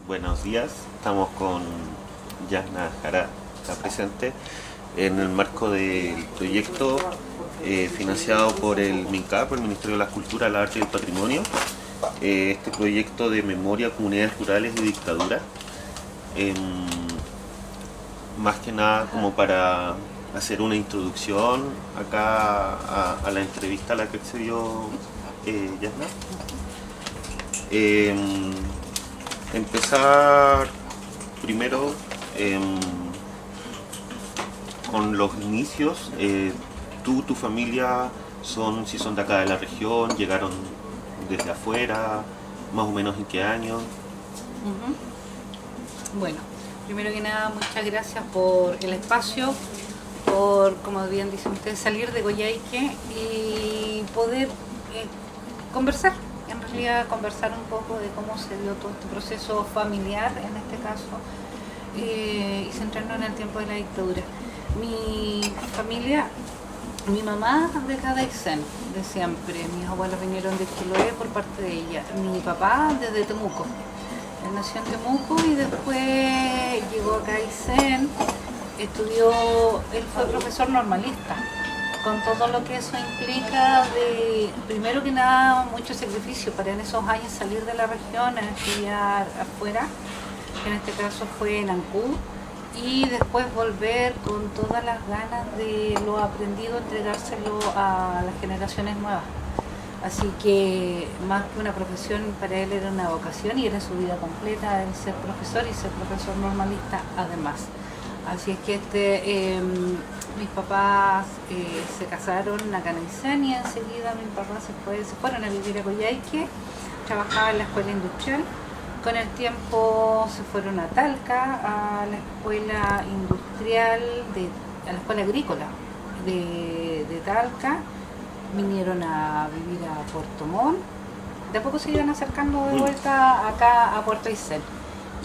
Buenos días, estamos con Yasna Jara, está presente en el marco del proyecto financiado por el MINCAP, el Ministerio de la Cultura, el Arte y el Patrimonio. Este proyecto de memoria, comunidades rurales y dictadura, em, más que nada como para hacer una introducción acá a la entrevista a la que accedió Yasna. Em, Empezar primero con los inicios. Tu familia, si son de acá de la región, llegaron desde afuera, más o menos en qué año. Bueno, primero que nada, muchas gracias por el espacio, por, como bien dicen ustedes, salir de Coyhaique y poder conversar. En realidad conversar un poco de cómo se dio todo este proceso familiar, en este caso, y centrarnos en el tiempo de la dictadura. Mi familia, mi mamá de Cadaicén, de siempre, mis abuelos vinieron de Chiloé por parte de ella, mi papá desde Temuco. Él nació en Temuco y después llegó a Cadaicén, él fue profesor normalista, con todo lo que eso implica de, primero que nada, mucho sacrificio para en esos años salir de la región a estudiar afuera, que en este caso fue en Ancud, y después volver con todas las ganas de lo aprendido, entregárselo a las generaciones nuevas. Así que más que una profesión, para él era una vocación y era su vida completa el ser profesor y ser profesor normalista además. Así es que mis papás se casaron acá en Aysén y enseguida mis papás se fueron a vivir a Coyhaique, trabajaba en la escuela industrial. Con el tiempo se fueron a Talca, a la escuela industrial, a la escuela agrícola de Talca. Vinieron a vivir a Puerto Montt. De a poco se iban acercando de vuelta acá a Puerto Aysén.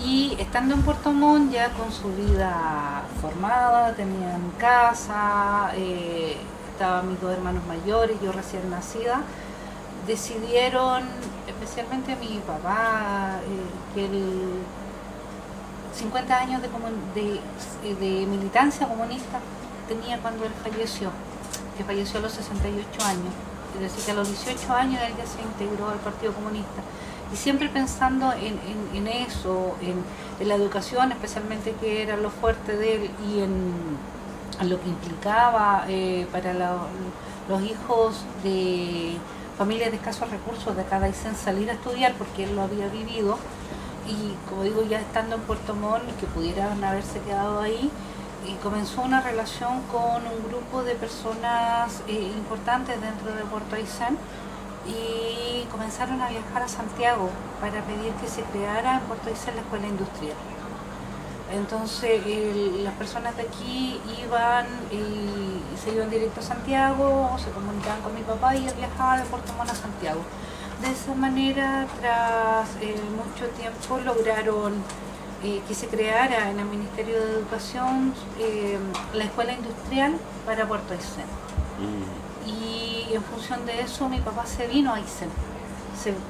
Y estando en Puerto Montt, ya con su vida formada, tenían casa, estaban mis dos hermanos mayores, yo recién nacida, decidieron, especialmente mi papá, que el 50 años de militancia comunista tenía cuando él falleció, que falleció a los 68 años. Es decir, que a los 18 años él ya se integró al Partido Comunista. Y siempre pensando en eso, en la educación, especialmente que era lo fuerte de él, y en lo que implicaba para los hijos de familias de escasos recursos de acá de Aysén salir a estudiar, porque él lo había vivido, y como digo, ya estando en Puerto Montt, que pudieran haberse quedado ahí, y comenzó una relación con un grupo de personas importantes dentro de Puerto Aysén, y comenzaron a viajar a Santiago para pedir que se creara en Puerto Aysén la escuela industrial. Entonces las personas de aquí iban y se iban directo a Santiago, se comunicaban con mi papá y él viajaba de Puerto Montt a Santiago. De esa manera, tras mucho tiempo, lograron que se creara en el Ministerio de Educación la escuela industrial para Puerto Aysén. Y en función de eso mi papá se vino a Aysén.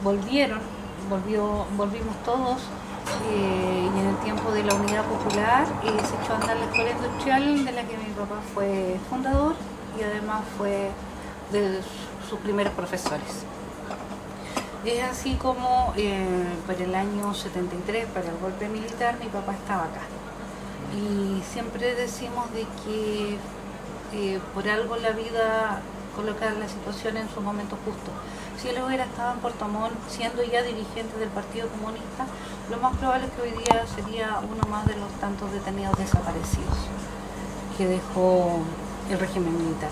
Volvimos todos, y en el tiempo de la Unidad Popular se echó a andar la escuela industrial, de la que mi papá fue fundador y además fue de sus primeros profesores. Es así como para el año 73, para el golpe militar, mi papá estaba acá. Y siempre decimos de que por algo la vida coloca la situación en su momento justo. Si él hubiera estado en Puerto Montt, siendo ya dirigente del Partido Comunista, lo más probable es que hoy día sería uno más de los tantos detenidos desaparecidos que dejó el régimen militar.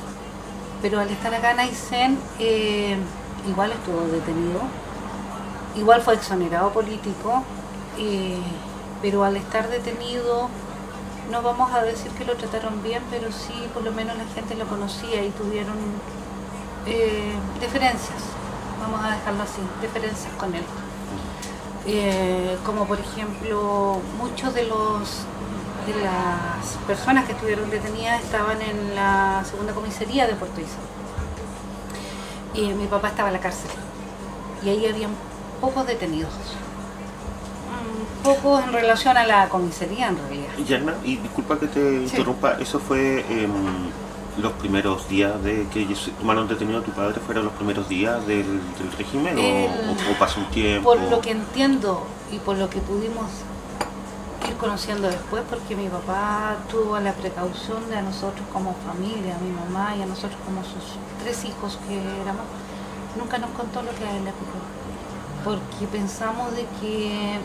Pero al estar acá en Aysén, igual estuvo detenido, igual fue exonerado político, pero al estar detenido, no vamos a decir que lo trataron bien, pero sí por lo menos la gente lo conocía y tuvieron diferencias, vamos a dejarlo así, diferencias con él. Como por ejemplo, muchos de las personas que estuvieron detenidas estaban en la segunda comisaría de Puerto Aysén. Y mi papá estaba en la cárcel y ahí habían pocos detenidos, poco en relación a la comisaría en realidad. Yana, y disculpa que te interrumpa, ¿eso fue los primeros días de que tomaron detenido a tu padre? ¿Fueron los primeros días del régimen o pasó un tiempo? Por lo que entiendo y por lo que pudimos ir conociendo después, porque mi papá tuvo la precaución de a nosotros como familia, a mi mamá y a nosotros como sus 3 hijos que éramos, nunca nos contó lo que a él le ocurrió, porque pensamos de que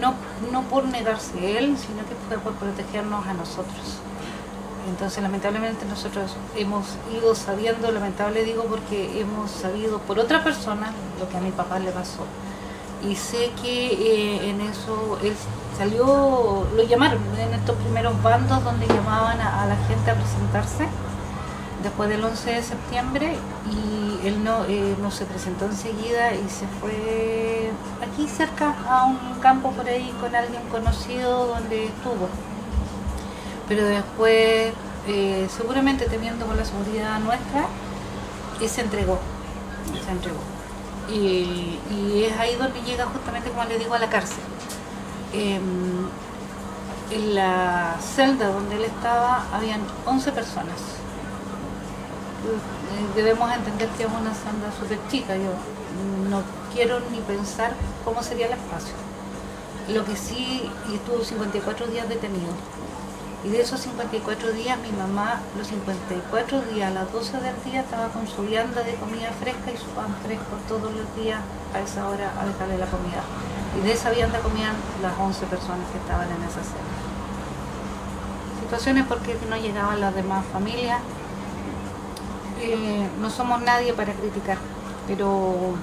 no por negarse él, sino que fue por protegernos a nosotros. Entonces lamentablemente nosotros hemos ido sabiendo, lamentable digo porque hemos sabido por otra persona lo que a mi papá le pasó. Y sé que en eso él salió, lo llamaron en estos primeros bandos donde llamaban a la gente a presentarse después del 11 de septiembre, y él no se presentó enseguida y se fue aquí cerca a un campo por ahí con alguien conocido donde estuvo. Pero después, seguramente temiendo por la seguridad nuestra, se entregó. Y es ahí donde llega justamente, como le digo, a la cárcel. En la celda donde él estaba habían 11 personas. Debemos entender que es una celda súper chica. Yo no quiero ni pensar cómo sería el espacio. Lo que sí, y estuvo 54 días detenido. Y de esos 54 días, mi mamá, los 54 días, a las 12 del día, estaba con su vianda de comida fresca y su pan fresco todos los días a esa hora a dejarle la comida. Y de esa vianda comían las 11 personas que estaban en esa celda. Situaciones porque no llegaban las demás familias. No somos nadie para criticar, pero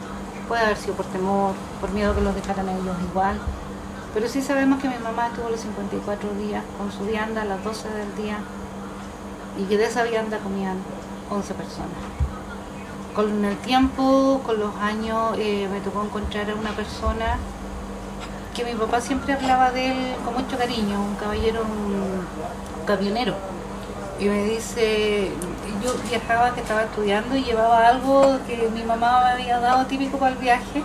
puede haber sido por temor, por miedo que los dejaran a ellos igual. Pero sí sabemos que mi mamá estuvo los 54 días con su vianda a las 12 del día y que de esa vianda comían 11 personas. Con el tiempo, con los años, me tocó encontrar a una persona que mi papá siempre hablaba de él con mucho cariño, un caballero, un camionero. Y me dice, yo viajaba, que estaba estudiando y llevaba algo que mi mamá me había dado típico para el viaje.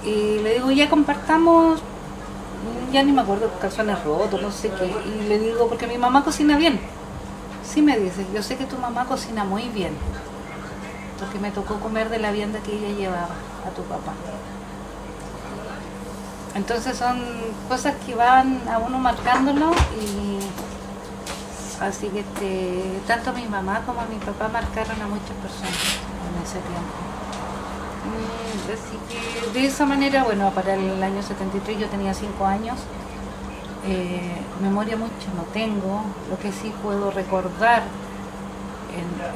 Y le digo, ya compartamos, ya ni me acuerdo, calzones rotos, no sé qué. Y le digo, porque mi mamá cocina bien. Sí, me dice, yo sé que tu mamá cocina muy bien, porque me tocó comer de la vianda que ella llevaba a tu papá. Entonces son cosas que van a uno marcándolo, y así que tanto mi mamá como mi papá marcaron a muchas personas en ese tiempo. Así que de esa manera, bueno, para el año 73 yo tenía 5 años, memoria mucha no tengo, lo que sí puedo recordar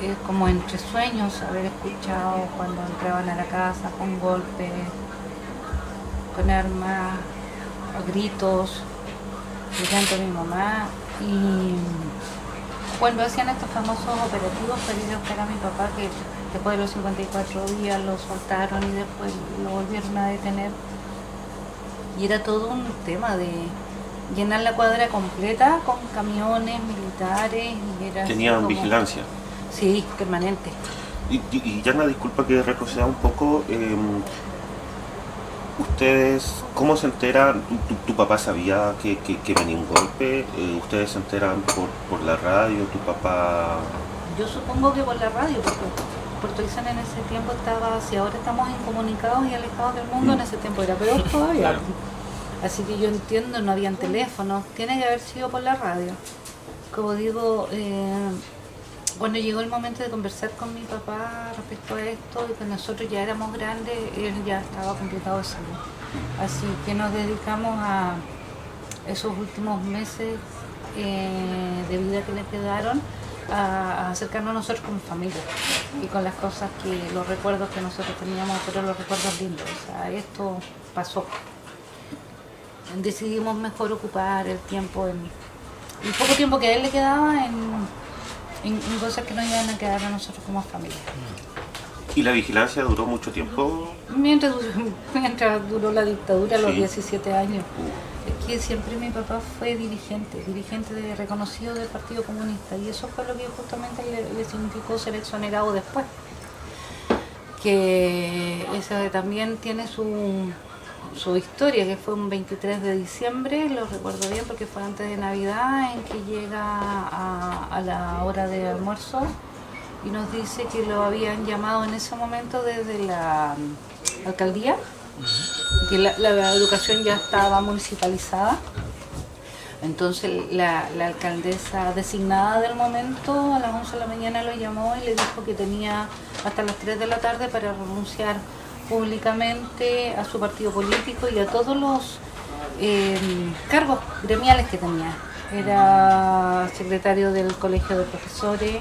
es como entre sueños haber escuchado cuando entraban a la casa con golpes, con armas, gritos, gritando a mi mamá, y cuando hacían estos famosos operativos para ir a buscar a mi papá, que después de los 54 días lo soltaron y después lo volvieron a detener. Y era todo un tema de llenar la cuadra completa con camiones militares. ¿Tenían como vigilancia? Sí, permanente. Y Yana, disculpa que retroceda un poco. ¿Ustedes cómo se enteran? ¿Tu papá sabía que venía un golpe? ¿Ustedes se enteran por la radio? ¿Tu papá...? Yo supongo que por la radio, porque Puerto Aysén en ese tiempo estaba, si ahora estamos incomunicados y alejados del mundo, en ese tiempo era peor todavía. Claro. Así que yo entiendo, no habían teléfonos, tiene que haber sido por la radio. Como digo, cuando llegó el momento de conversar con mi papá respecto a esto, y que nosotros ya éramos grandes, él ya estaba complicado de salud. Así que nos dedicamos a esos últimos meses de vida que le quedaron, a acercarnos a nosotros como familia y con las cosas los recuerdos que nosotros teníamos, pero los recuerdos lindos. O sea, esto pasó. Decidimos mejor ocupar el tiempo, el poco tiempo que a él le quedaba, en cosas que nos iban a quedar a nosotros como familia. ¿Y la vigilancia duró mucho tiempo? Mientras duró la dictadura, los 17 años. Es que siempre mi papá fue dirigente reconocido del Partido Comunista, y eso fue lo que justamente le significó ser exonerado después. Que eso también tiene su su historia, que fue un 23 de diciembre, lo recuerdo bien porque fue antes de Navidad, en que llega a la hora de almuerzo y nos dice que lo habían llamado en ese momento desde la alcaldía, que la educación ya estaba municipalizada. Entonces la alcaldesa designada del momento a las 11 de la mañana lo llamó y le dijo que tenía hasta las 3 de la tarde para renunciar públicamente a su partido político y a todos los cargos gremiales que tenía. Era secretario del colegio de profesores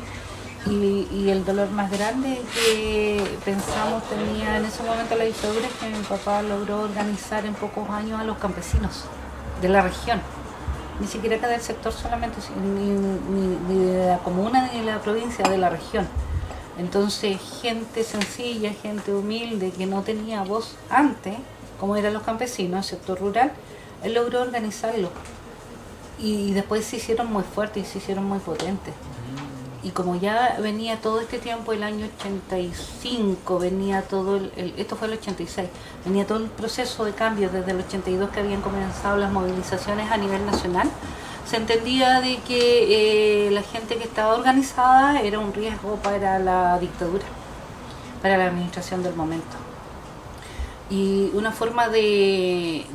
y el dolor más grande que pensamos tenía en ese momento la dictadura es que mi papá logró organizar en pocos años a los campesinos de la región. Ni siquiera que del sector solamente, ni de la comuna ni de la provincia, de la región. Entonces, gente sencilla, gente humilde, que no tenía voz antes, como eran los campesinos, el sector rural, él logró organizarlo. Y después se hicieron muy fuertes y se hicieron muy potentes. Y como ya venía todo este tiempo, el año 85, venía todo, esto fue el 86, venía todo el proceso de cambio desde el 82 que habían comenzado las movilizaciones a nivel nacional, se entendía de que la gente que estaba organizada era un riesgo para la dictadura, para la administración del momento. Y una forma de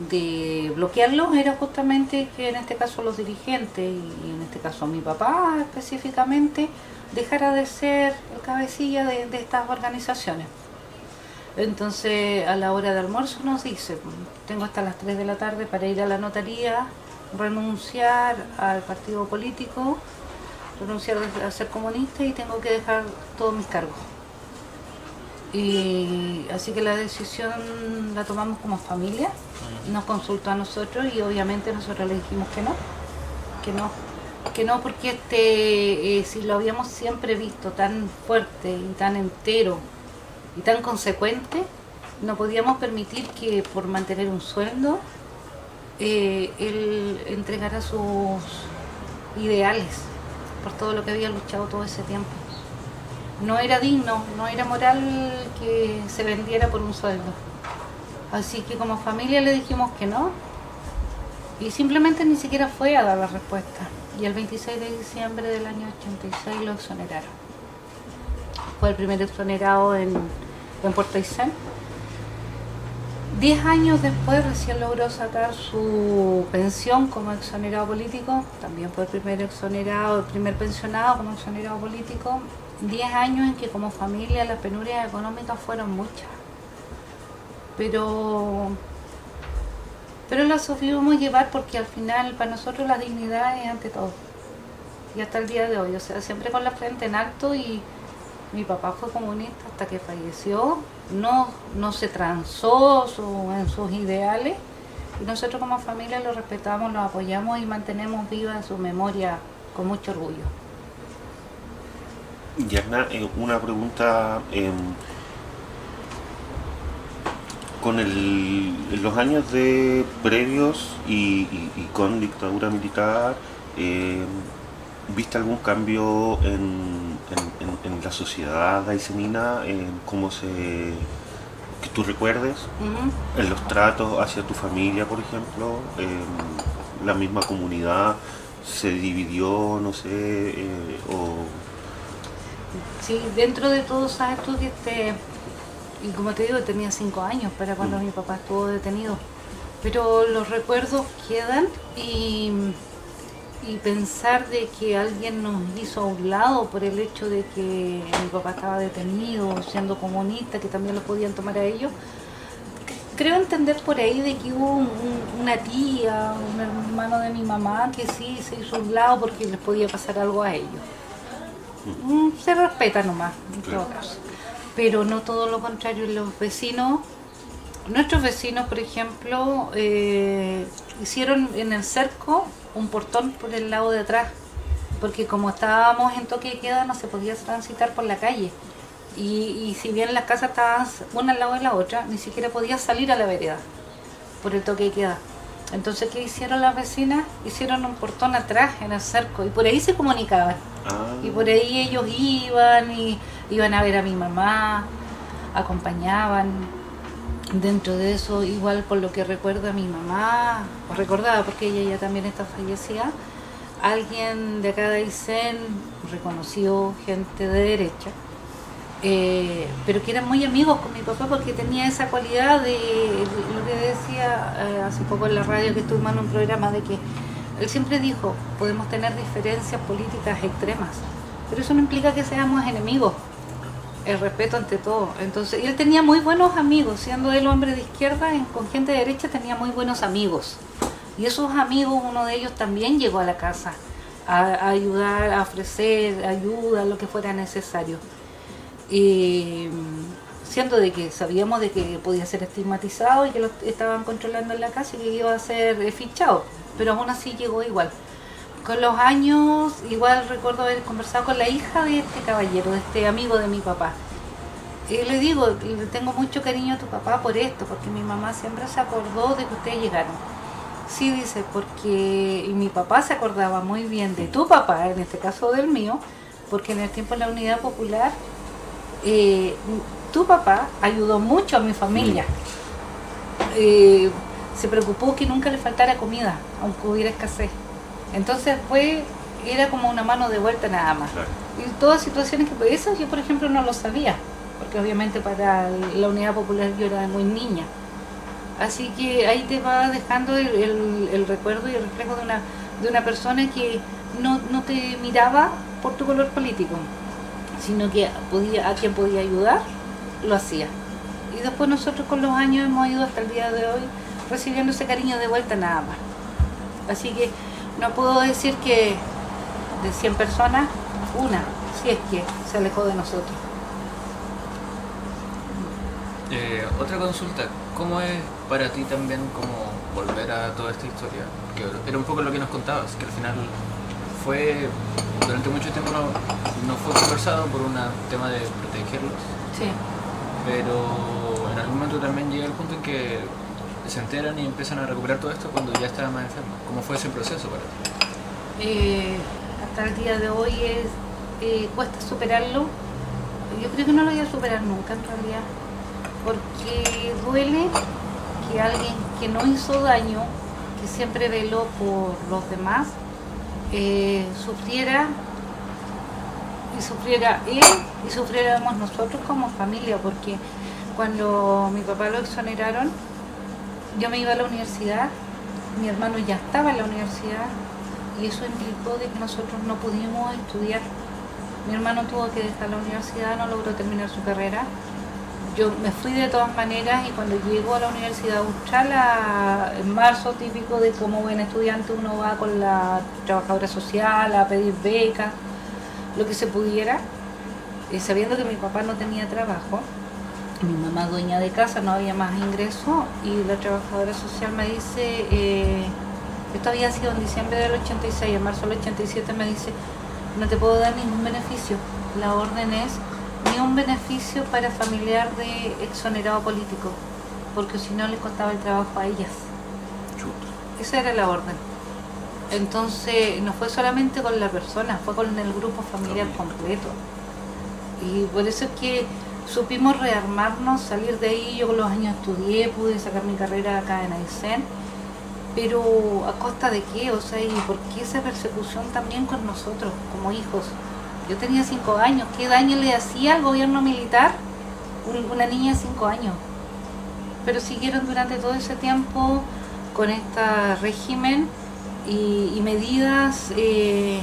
bloquearlos era justamente que en este caso los dirigentes, y en este caso mi papá específicamente, dejara de ser el cabecilla de estas organizaciones. Entonces a la hora de almuerzo nos dice, tengo hasta las 3 de la tarde para ir a la notaría, renunciar al partido político, renunciar a ser comunista y tengo que dejar todos mis cargos. Y así que la decisión la tomamos como familia, nos consultó a nosotros y obviamente nosotros le dijimos que no porque si lo habíamos siempre visto tan fuerte y tan entero y tan consecuente, no podíamos permitir que por mantener un sueldo él entregara sus ideales por todo lo que había luchado todo ese tiempo. No era digno, no era moral que se vendiera por un sueldo. Así que como familia le dijimos que no y simplemente ni siquiera fue a dar la respuesta. Y el 26 de diciembre del año 86 lo exoneraron. Fue el primer exonerado en Puerto Aysén. 10 años después recién logró sacar su pensión como exonerado político. También fue el primer exonerado, el primer pensionado como exonerado político. 10 años en que como familia las penurias económicas fueron muchas, pero las supimos llevar porque al final para nosotros la dignidad es ante todo y hasta el día de hoy, o sea, siempre con la frente en alto. Y mi papá fue comunista hasta que falleció, no se transó en sus ideales y nosotros como familia lo respetamos, lo apoyamos y mantenemos viva su memoria con mucho orgullo. Yarna, una pregunta. Con los años de previos y con dictadura militar, ¿viste algún cambio en la sociedad aysenina, en cómo que tú recuerdes, en los tratos hacia tu familia, por ejemplo, en la misma comunidad se dividió, no sé, Sí, dentro de todo, sabes tú que y como te digo, tenía 5 años para cuando mi papá estuvo detenido. Pero los recuerdos quedan y pensar de que alguien nos hizo a un lado por el hecho de que mi papá estaba detenido, siendo comunista, que también lo podían tomar a ellos. Creo entender por ahí de que hubo una tía, un hermano de mi mamá que sí se hizo a un lado porque les podía pasar algo a ellos. Se respeta nomás, en todo caso. Pero no todo lo contrario. Los vecinos, nuestros vecinos, por ejemplo, hicieron en el cerco un portón por el lado de atrás, porque como estábamos en toque de queda no se podía transitar por la calle. Y si bien las casas estaban una al lado de la otra, ni siquiera podía salir a la vereda por el toque de queda. Entonces, ¿qué hicieron las vecinas? Hicieron un portón atrás en el cerco y por ahí se comunicaban. Y por ahí ellos iban a ver a mi mamá, acompañaban. Dentro de eso, igual por lo que recuerda mi mamá, o recordaba porque ella ya también está fallecida, alguien de acá de Aysén reconoció gente de derecha, pero que eran muy amigos con mi papá porque tenía esa cualidad de lo que decía hace poco en la radio que estuvimos en un programa, de que él siempre dijo, podemos tener diferencias políticas extremas, pero eso no implica que seamos enemigos. El respeto ante todo. Entonces, y él tenía muy buenos amigos, siendo él hombre de izquierda, con gente de derecha tenía muy buenos amigos. Y esos amigos, uno de ellos también llegó a la casa a ayudar, a ofrecer ayuda, lo que fuera necesario. Y siendo de que sabíamos de que podía ser estigmatizado y que lo estaban controlando en la casa y que iba a ser fichado, pero aún así llegó igual. Con los años, igual recuerdo haber conversado con la hija de este caballero, de este amigo de mi papá. Y le digo, le tengo mucho cariño a tu papá por esto, porque mi mamá siempre se acordó de que ustedes llegaron. Sí, dice, porque y mi papá se acordaba muy bien de tu papá, en este caso del mío, porque en el tiempo de la Unidad Popular, tu papá ayudó mucho a mi familia. Se preocupó que nunca le faltara comida, aunque hubiera escasez. Entonces era como una mano de vuelta nada más. Claro. Y todas situaciones que eso yo por ejemplo no lo sabía, porque obviamente para la Unidad Popular yo era muy niña. Así que ahí te va dejando el recuerdo y el reflejo de una persona que no te miraba por tu color político, sino que a quien podía ayudar, lo hacía. Y después nosotros con los años hemos ido hasta el día de hoy recibiendo ese cariño de vuelta nada más. Así que no puedo decir que de 100 personas, una, si es que se alejó de nosotros. Otra consulta, ¿cómo es para ti también como volver a toda esta historia? Que era un poco lo que nos contabas, que al final fue, durante mucho tiempo no fue conversado por un tema de protegerlos. Sí. Pero en algún momento también llega el punto en que se enteran y empiezan a recuperar todo esto cuando ya estaban más enfermos. ¿Cómo fue ese proceso para ti? Hasta el día de hoy cuesta superarlo. Yo creo que no lo voy a superar nunca en realidad, porque duele que alguien que no hizo daño, que siempre veló por los demás, sufriera, y sufriera él y sufriéramos nosotros como familia, porque cuando mi papá lo exoneraron, yo me iba a la universidad, mi hermano ya estaba en la universidad y eso implicó de que nosotros no pudimos estudiar. Mi hermano tuvo que dejar la universidad, no logró terminar su carrera. Yo me fui de todas maneras y cuando llego a la Universidad Austral, en marzo, típico de como buen estudiante, uno va con la trabajadora social a pedir becas, lo que se pudiera, sabiendo que mi papá no tenía trabajo. Mi mamá dueña de casa, no había más ingresos y la trabajadora social me dice, esto había sido en diciembre del 86, en marzo del 87 me dice, no te puedo dar ningún beneficio, la orden es ni un beneficio para familiar de exonerado político, porque si no les costaba el trabajo a ellas. Esa era la orden. Entonces no fue solamente con la persona, fue con el grupo familiar completo. Y por eso es que supimos rearmarnos, salir de ahí. Yo con los años estudié, pude sacar mi carrera acá en Aysén, pero ¿a costa de qué? O sea, ¿y por qué esa persecución también con nosotros como hijos? Yo tenía 5 años, ¿qué daño le hacía al gobierno militar una niña de 5 años? Pero siguieron durante todo ese tiempo con este régimen y medidas que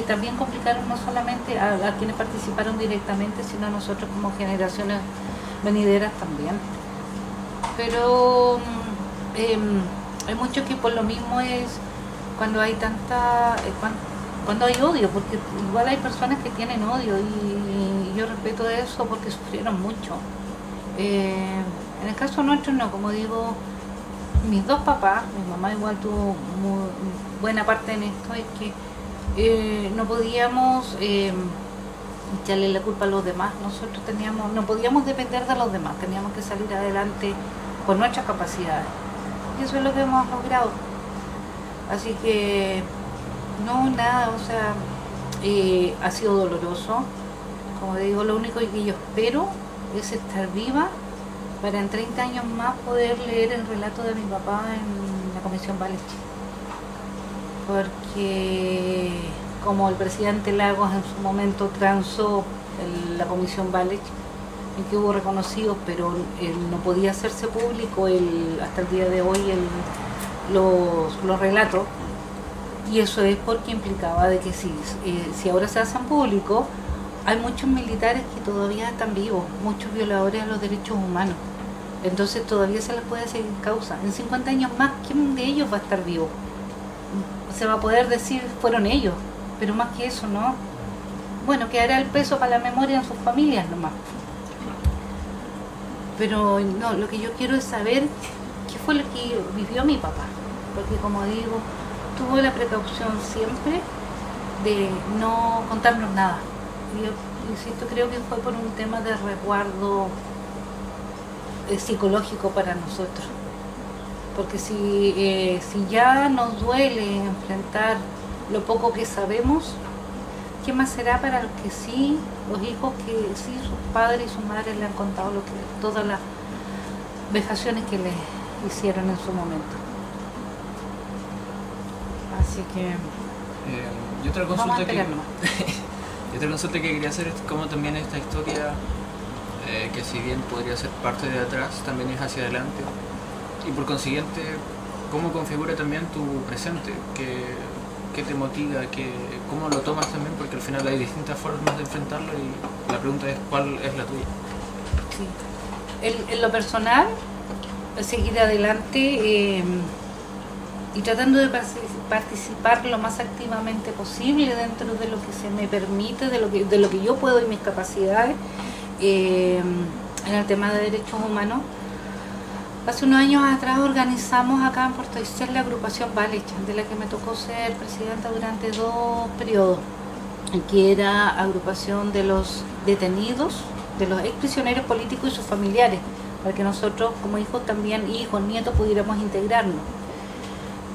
también complicaron no solamente a quienes participaron directamente, sino a nosotros como generaciones venideras también. Pero hay mucho que por lo mismo es cuando hay cuando hay odio, porque igual hay personas que tienen odio y yo respeto eso porque sufrieron mucho. En el caso nuestro no, como digo, mis dos papás, mi mamá igual tuvo muy buena parte en esto, es que no podíamos echarle la culpa a los demás. Nosotros no podíamos depender de los demás, teníamos que salir adelante por nuestras capacidades. Y eso es lo que hemos logrado. Así que no, nada, o sea, ha sido doloroso. Como digo, lo único que yo espero es estar viva para en 30 años más poder leer el relato de mi papá en la Comisión Valech. Porque como el presidente Lagos en su momento transó la Comisión Valech, en que hubo reconocidos, pero no podía hacerse público hasta el día de hoy los relatos, y eso es porque implicaba de que si ahora se hacen públicos, hay muchos militares que todavía están vivos, muchos violadores a los derechos humanos, entonces todavía se les puede seguir causa. En 50 años más, ¿quién de ellos va a estar vivo? Se va a poder decir fueron ellos, pero más que eso no. Bueno, quedará el peso para la memoria en sus familias nomás. Pero no, lo que yo quiero es saber qué fue lo que vivió mi papá, porque como digo, tuvo la precaución siempre de no contarnos nada. Y yo insisto, creo que fue por un tema de resguardo psicológico para nosotros. Porque si ya nos duele enfrentar lo poco que sabemos, ¿qué más será para los que sí, los hijos que sí, sus padres y sus madres le han contado todas las vejaciones que les hicieron en su momento? Así que Y otra vamos a consulta esperar nomás. y otra consulta que quería hacer es cómo también esta historia, que si bien podría ser parte de atrás, también es hacia adelante. Y por consiguiente, ¿cómo configura también tu presente? ¿Qué te motiva? ¿Cómo lo tomas también? Porque al final hay distintas formas de enfrentarlo y la pregunta es ¿cuál es la tuya? Sí. En lo personal, seguir adelante y tratando de participar lo más activamente posible dentro de lo que se me permite, de lo que yo puedo y mis capacidades en el tema de derechos humanos. Hace unos años atrás organizamos acá en Puerto Aysén la agrupación Valech, de la que me tocó ser presidenta durante 2 periodos, que era agrupación de los detenidos, de los exprisioneros políticos y sus familiares, para que nosotros como hijos también, hijos, nietos, pudiéramos integrarnos.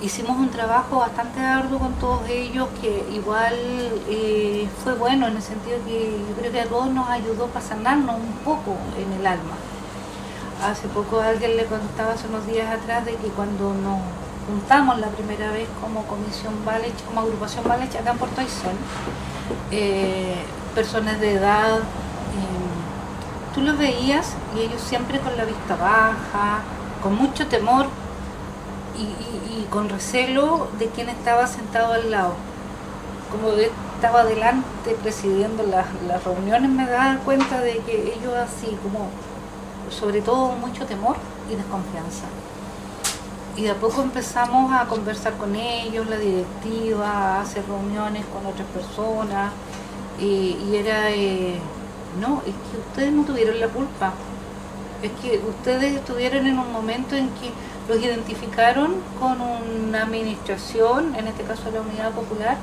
Hicimos un trabajo bastante arduo con todos ellos, que igual fue bueno en el sentido que yo creo que a todos nos ayudó para sanarnos un poco en el alma. Hace poco alguien le contaba hace unos días atrás de que cuando nos juntamos la primera vez como Comisión Valech, como agrupación Valech acá en Puerto Aysén, personas de edad, tú los veías y ellos siempre con la vista baja, con mucho temor y con recelo de quien estaba sentado al lado. Como estaba adelante presidiendo las reuniones, me daba cuenta de que ellos así como sobre todo mucho temor y desconfianza. Y de a poco empezamos a conversar con ellos, la directiva, a hacer reuniones con otras personas, y era, no, es que ustedes no tuvieron la culpa, es que ustedes estuvieron en un momento en que los identificaron con una administración, en este caso la Unidad Popular,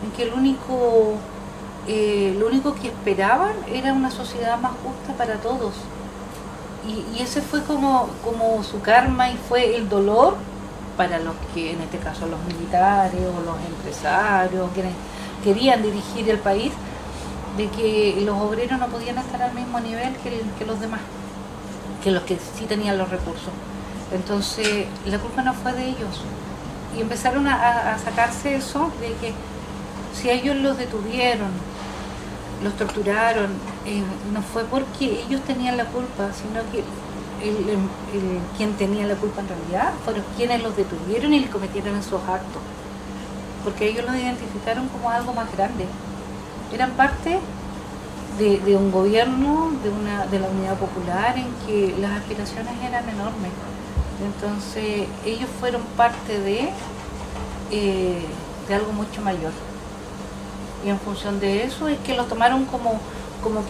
en que lo único que esperaban era una sociedad más justa para todos. Y ese fue como su karma y fue el dolor para los que, en este caso los militares o los empresarios, quienes querían dirigir el país, de que los obreros no podían estar al mismo nivel que los demás, que los que sí tenían los recursos. Entonces la culpa no fue de ellos. Y empezaron a sacarse eso de que si ellos los detuvieron, los torturaron, no fue porque ellos tenían la culpa, sino que quien tenía la culpa en realidad fueron quienes los detuvieron y les cometieron esos actos, porque ellos los identificaron como algo más grande. Eran parte de un gobierno, de la Unidad Popular, en que las aspiraciones eran enormes. Entonces ellos fueron parte de algo mucho mayor. Y en función de eso es que los tomaron como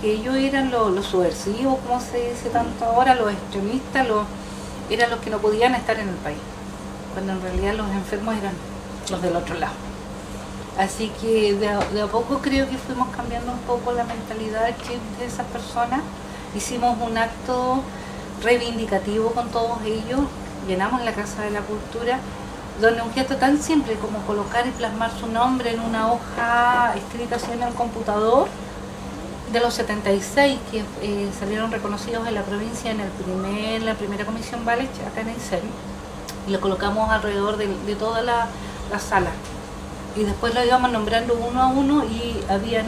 que ellos eran los subversivos, como se dice tanto ahora, los extremistas, eran los que no podían estar en el país, cuando en realidad los enfermos eran los del otro lado. Así que de a poco creo que fuimos cambiando un poco la mentalidad de esas personas. Hicimos un acto reivindicativo con todos ellos, llenamos la Casa de la Cultura, donde un gesto tan simple como colocar y plasmar su nombre en una hoja escrita así en el computador de los 76 que salieron reconocidos en la provincia en la primera comisión Valech acá en Aysén, y lo colocamos alrededor de toda la sala. Y después lo íbamos nombrando uno a uno, y habían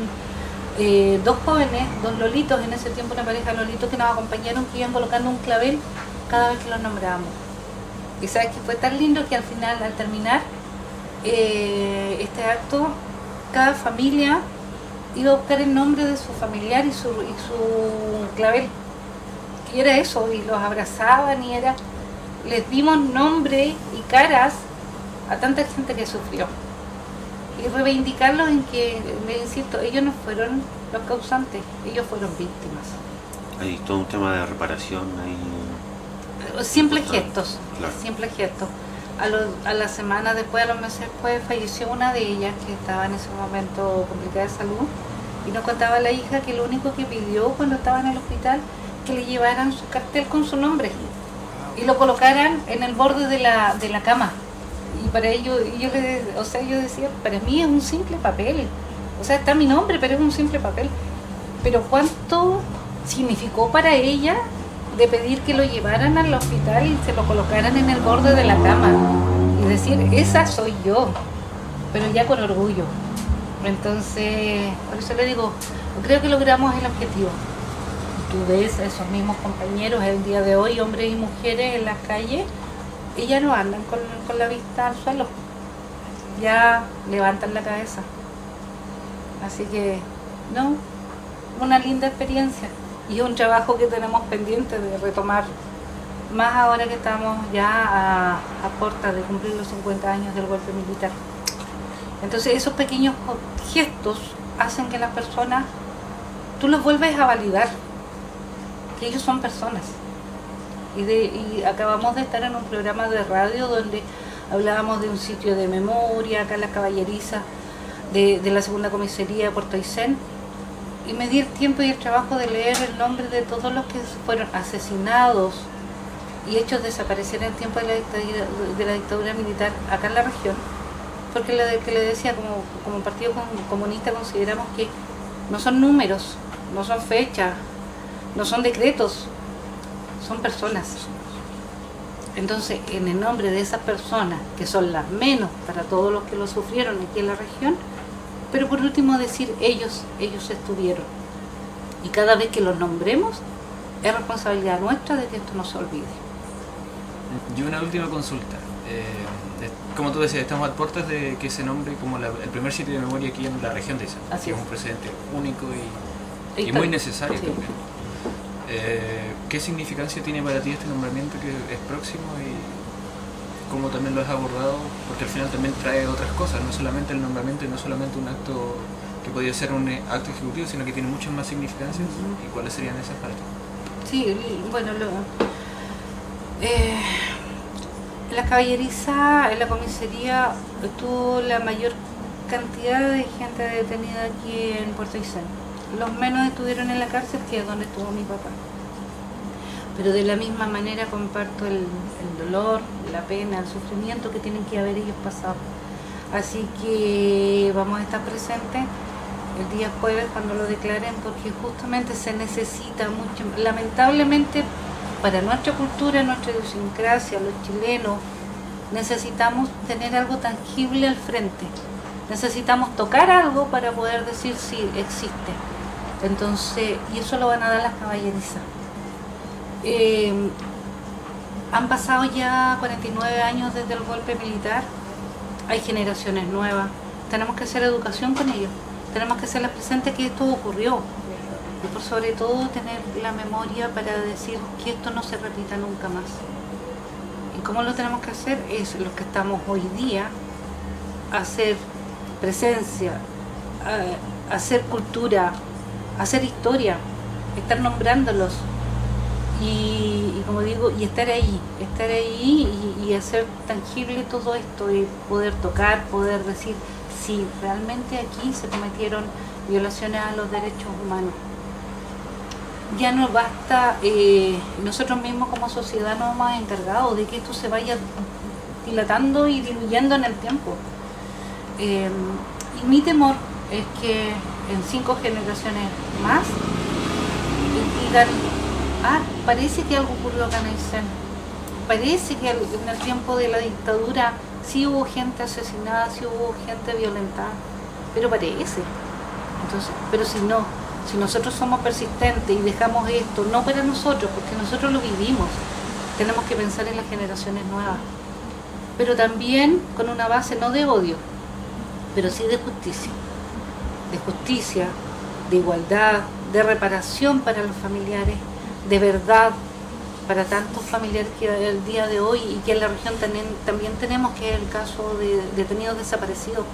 dos jóvenes, dos lolitos, en ese tiempo una pareja de lolitos que nos acompañaron, que iban colocando un clavel cada vez que los nombrábamos. Y sabes que fue tan lindo que al final, al terminar este acto, cada familia iba a buscar el nombre de su familiar y su clavel. Y era eso, y los abrazaban, y les dimos nombre y caras a tanta gente que sufrió. Y reivindicarlos en que, les insisto, ellos no fueron los causantes, ellos fueron víctimas. Hay todo un tema de reparación ahí. Simples gestos, Claro. simples gestos. A la semana después, a los meses después, falleció una de ellas que estaba en ese momento complicada de salud, y nos contaba la hija que lo único que pidió cuando estaba en el hospital, que le llevaran su cartel con su nombre y lo colocaran en el borde de la cama. Y para ello, yo decía, para mí es un simple papel, o sea, está mi nombre, pero es un simple papel. Pero cuánto significó para ella de pedir que lo llevaran al hospital y se lo colocaran en el borde de la cama y decir, esa soy yo, pero ya con orgullo. Entonces, por eso le digo, creo que logramos el objetivo. Tú ves a esos mismos compañeros el día de hoy, hombres y mujeres en las calles, y ya no andan con la vista al suelo, ya levantan la cabeza. Así que, no, una linda experiencia, y es un trabajo que tenemos pendiente de retomar, más ahora que estamos ya a puertas de cumplir los 50 años del golpe militar. Entonces esos pequeños gestos hacen que las personas, tú los vuelves a validar, que ellos son personas. Y acabamos de estar en un programa de radio donde hablábamos de un sitio de memoria, acá en la Caballeriza, de la segunda comisaría de Puerto Aysén, y me di el tiempo y el trabajo de leer el nombre de todos los que fueron asesinados y hechos desaparecer en el tiempo de la dictadura militar acá en la región, porque que le decía, como Partido Comunista consideramos que no son números, no son fechas, no son decretos, son personas. Entonces, en el nombre de esas personas, que son las menos para todos los que lo sufrieron aquí en la región, pero por último decir, ellos estuvieron. Y cada vez que los nombremos, es responsabilidad nuestra de que esto no se olvide. Y una última consulta. Como tú decías, estamos a puertas de que se nombre como el primer sitio de memoria aquí en la región de Aysén. Así es es. un precedente único y muy necesario Sí. también. ¿Qué significancia tiene para ti este nombramiento que es próximo y cómo también lo has abordado? Porque al final también trae otras cosas, no solamente el nombramiento y no solamente un acto que podría ser un acto ejecutivo, sino que tiene muchas más significancias. ¿Y cuáles serían esas para ti? Sí, bueno, en la Caballeriza, en la comisaría, tuvo la mayor cantidad de gente detenida aquí en Puerto Aysén. Los menos estuvieron en la cárcel, que es donde estuvo mi papá. Pero de la misma manera comparto el dolor, la pena, el sufrimiento que tienen que haber ellos pasado. Así que vamos a estar presentes el día jueves cuando lo declaren, porque justamente se necesita mucho. Lamentablemente, para nuestra cultura, nuestra idiosincrasia, los chilenos, necesitamos tener algo tangible al frente. Necesitamos tocar algo para poder decir sí, existe. Entonces, y eso lo van a dar las caballerizas. Han pasado ya 49 años desde el golpe militar, hay generaciones nuevas, tenemos que hacer educación con ellos, tenemos que hacerles presente que esto ocurrió, y por sobre todo tener la memoria para decir que esto no se repita nunca más. ¿Y cómo lo tenemos que hacer? Es los que estamos hoy día, hacer presencia, hacer cultura, hacer historia, estar nombrándolos y como digo, y estar ahí y hacer tangible todo esto y poder tocar, poder decir si realmente aquí se cometieron violaciones a los derechos humanos. Ya no basta, nosotros mismos como sociedad nos hemos encargado de que esto se vaya dilatando y diluyendo en el tiempo. Y mi temor es que en 5 generaciones más y digan, parece que algo ocurrió acá en Aysén, parece que en el tiempo de la dictadura sí hubo gente asesinada, sí hubo gente violentada, pero parece. Entonces, pero si nosotros somos persistentes y dejamos esto, no para nosotros, porque nosotros lo vivimos, tenemos que pensar en las generaciones nuevas, pero también con una base no de odio, pero sí de justicia, de igualdad, de reparación para los familiares, de verdad para tantos familiares que el día de hoy y que en la región también tenemos, que es el caso de detenidos desaparecidos.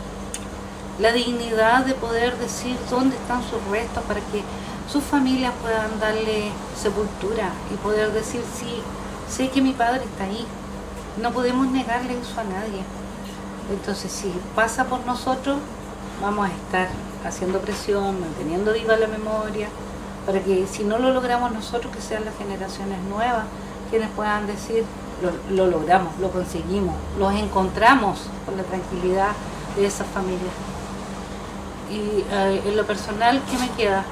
La dignidad de poder decir dónde están sus restos para que sus familias puedan darle sepultura y poder decir, sí, sé que mi padre está ahí. No podemos negarle eso a nadie. Entonces, si pasa por nosotros, vamos a estar haciendo presión, manteniendo viva la memoria, para que si no lo logramos nosotros, que sean las generaciones nuevas quienes puedan decir, lo logramos, lo conseguimos, los encontramos con la tranquilidad de esas familias. Y en lo personal, ¿qué me queda?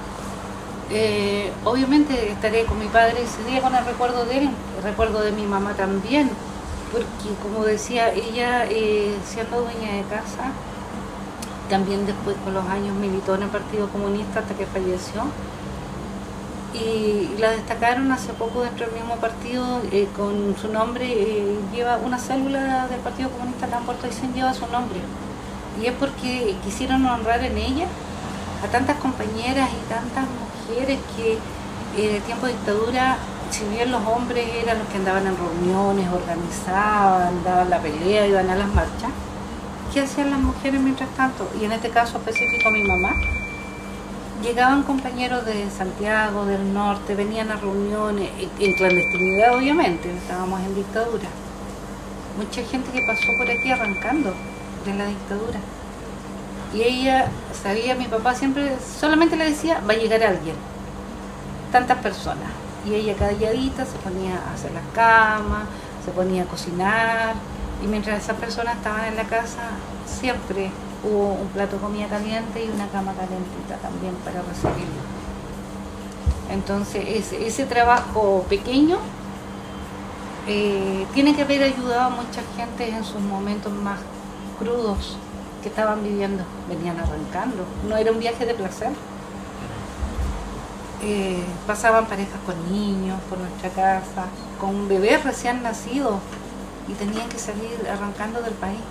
Obviamente estaré con mi padre ese día con el recuerdo de él, el recuerdo de mi mamá también, porque como decía, ella siendo dueña de casa, también después con los años militó en el Partido Comunista hasta que falleció, y la destacaron hace poco dentro del mismo partido con su nombre, lleva una célula del Partido Comunista acá en Puerto Aysén, lleva su nombre, y es porque quisieron honrar en ella a tantas compañeras y tantas mujeres que en el tiempo de dictadura, si bien los hombres eran los que andaban en reuniones, organizaban, daban la pelea, iban a las marchas, ¿qué hacían las mujeres mientras tanto? Y en este caso específico mi mamá, llegaban compañeros de Santiago, del norte, venían a reuniones, en clandestinidad obviamente, estábamos en dictadura. Mucha gente que pasó por aquí arrancando de la dictadura. Y ella sabía, mi papá siempre solamente le decía, va a llegar alguien, tantas personas. Y ella calladita se ponía a hacer las camas, se ponía a cocinar, y mientras esas personas estaban en la casa, siempre hubo un plato de comida caliente y una cama calentita también para recibirlo. Entonces ese trabajo pequeño tiene que haber ayudado a mucha gente en sus momentos más crudos que estaban viviendo, venían arrancando, no era un viaje de placer. Pasaban parejas con niños por nuestra casa, con bebés recién nacidos y tenían que salir arrancando del país.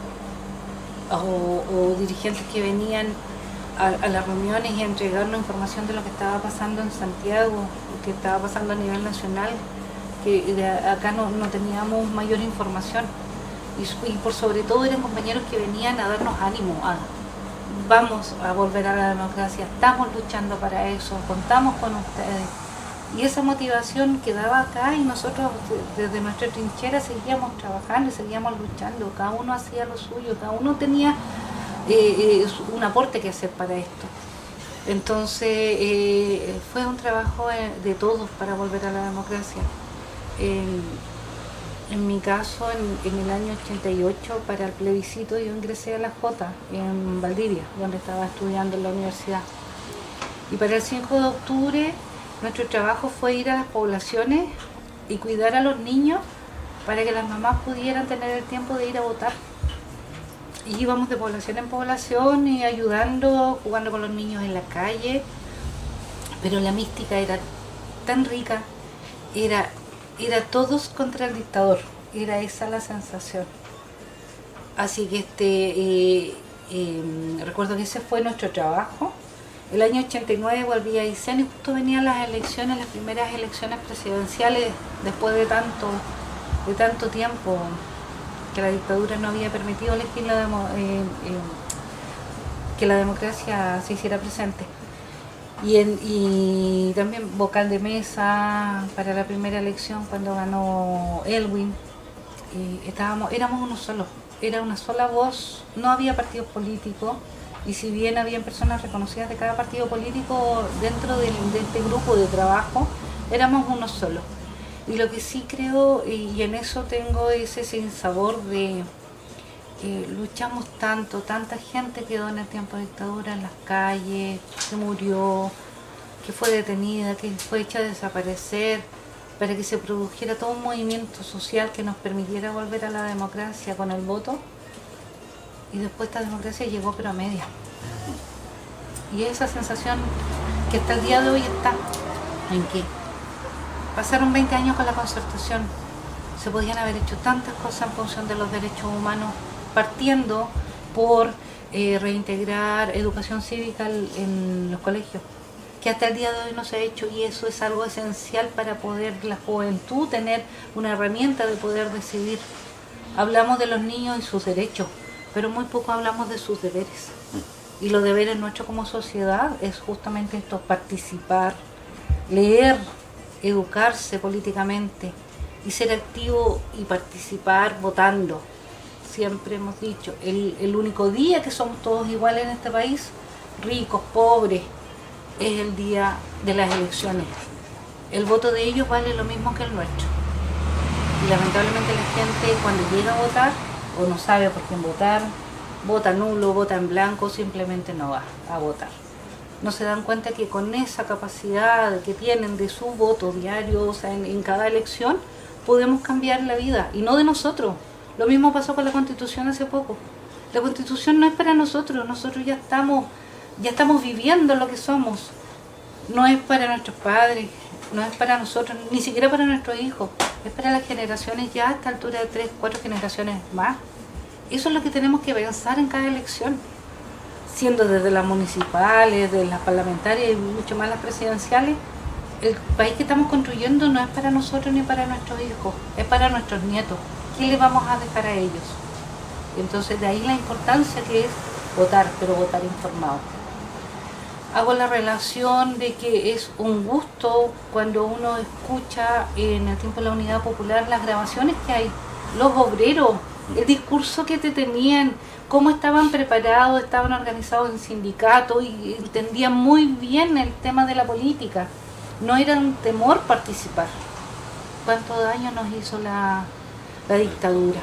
O dirigentes que venían a las reuniones y a entregarnos información de lo que estaba pasando en Santiago, lo que estaba pasando a nivel nacional, que acá no teníamos mayor información. Y por sobre todo eran compañeros que venían a darnos ánimo, vamos a volver a la democracia, estamos luchando para eso, contamos con ustedes. Y esa motivación quedaba acá y nosotros desde nuestra trinchera seguíamos trabajando y seguíamos luchando, cada uno hacía lo suyo, cada uno tenía un aporte que hacer para esto. Entonces fue un trabajo de todos para volver a la democracia. En mi caso, en el año 88, para el plebiscito, yo ingresé a la Jota en Valdivia, donde estaba estudiando en la universidad. Y para el 5 de octubre, nuestro trabajo fue ir a las poblaciones y cuidar a los niños para que las mamás pudieran tener el tiempo de ir a votar. Y íbamos de población en población y ayudando, jugando con los niños en la calle, pero la mística era tan rica, era todos contra el dictador, era esa la sensación. Así que recuerdo que ese fue nuestro trabajo. El año 89 volví a Aysén y justo venían las elecciones, las primeras elecciones presidenciales después de tanto tiempo que la dictadura no había permitido elegir que la democracia se hiciera presente. Y también vocal de mesa para la primera elección cuando ganó Elwin. Éramos uno solo, era una sola voz, no había partidos políticos, y si bien habían personas reconocidas de cada partido político dentro de este grupo de trabajo, éramos uno solo. Y lo que sí creo, y en eso tengo ese sinsabor de luchamos tanto, tanta gente quedó en el tiempo de dictadura en las calles, que murió, que fue detenida, que fue hecha desaparecer, para que se produjera todo un movimiento social que nos permitiera volver a la democracia con el voto. Y después esta democracia llegó pero a media. Y esa sensación que hasta el día de hoy está, en que pasaron 20 años con la Concertación, se podían haber hecho tantas cosas en función de los derechos humanos, partiendo por reintegrar educación cívica en los colegios, que hasta el día de hoy no se ha hecho, y eso es algo esencial para poder la juventud tener una herramienta de poder decidir. Hablamos de los niños y sus derechos, pero muy poco hablamos de sus deberes. Y los deberes nuestros como sociedad es justamente esto: participar, leer, educarse políticamente y ser activo y participar votando. Siempre hemos dicho, el único día que somos todos iguales en este país, ricos, pobres, es el día de las elecciones. El voto de ellos vale lo mismo que el nuestro. Y lamentablemente la gente, cuando llega a votar o no sabe por quién votar, vota nulo, vota en blanco, simplemente no va a votar. No se dan cuenta que con esa capacidad que tienen de su voto diario, o sea, en cada elección, podemos cambiar la vida, y no de nosotros. Lo mismo pasó con la Constitución hace poco. La Constitución no es para nosotros ya estamos viviendo lo que somos. No es para nuestros padres, no es para nosotros, ni siquiera para nuestros hijos. Es para las generaciones ya a esta altura de 3, 4 generaciones más. Eso es lo que tenemos que pensar en cada elección. Siendo desde las municipales, de las parlamentarias y mucho más las presidenciales, el país que estamos construyendo no es para nosotros ni para nuestros hijos, es para nuestros nietos. ¿Qué les vamos a dejar a ellos? Entonces de ahí la importancia que es votar, pero votar informado. Hago la relación de que es un gusto cuando uno escucha en el tiempo de la Unidad Popular las grabaciones que hay, los obreros, el discurso que te tenían, cómo estaban preparados, estaban organizados en sindicatos y entendían muy bien el tema de la política. No era un temor participar. ¿Cuánto daño nos hizo la dictadura?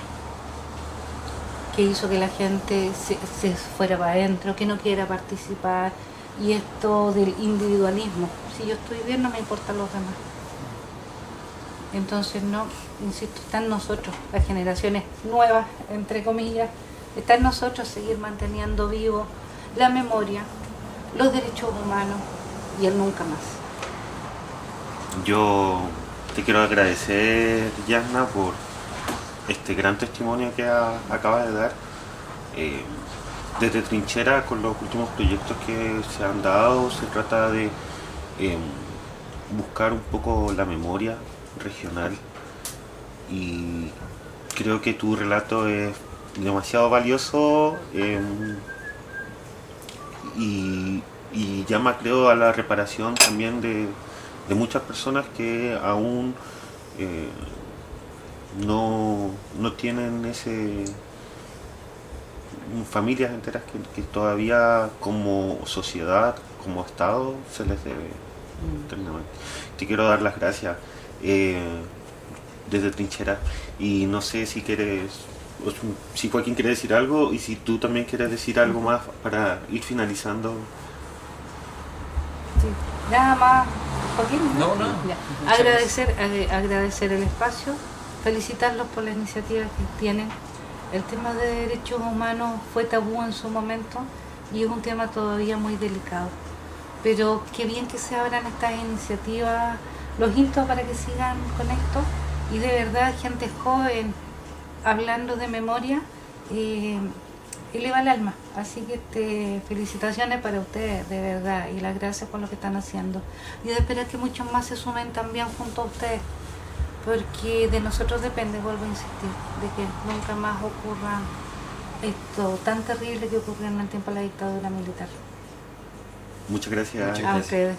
Que hizo que la gente se fuera para adentro, que no quiera participar. Y esto del individualismo. Si yo estoy bien, no me importan los demás. Entonces, no, insisto, está en nosotros, las generaciones nuevas, entre comillas, está en nosotros seguir manteniendo vivo la memoria, los derechos humanos y el nunca más. Yo te quiero agradecer, Yasna, por este gran testimonio que acabas de dar. Desde Trinchera, con los últimos proyectos que se han dado, se trata de buscar un poco la memoria regional, y creo que tu relato es demasiado valioso y llama, creo, a la reparación también de muchas personas que aún no tienen familias enteras que todavía como sociedad, como Estado, se les debe eternamente. Te quiero dar las gracias desde Trinchera, y no sé si quieres, si Joaquín quiere decir algo, y si tú también quieres decir algo más para ir finalizando. Sí, nada más, Joaquín. No. Agradecer el espacio, felicitarlos por la iniciativa que tienen. El tema de derechos humanos fue tabú en su momento y es un tema todavía muy delicado. Pero qué bien que se abran estas iniciativas, los insto para que sigan con esto, y de verdad gente joven hablando de memoria eleva el alma. Así que felicitaciones para ustedes, de verdad, y las gracias por lo que están haciendo. Y de esperar que muchos más se sumen también junto a ustedes, porque de nosotros depende, vuelvo a insistir, de que nunca más ocurra esto tan terrible que ocurrió en el tiempo de la dictadura militar. Muchas gracias. A ustedes.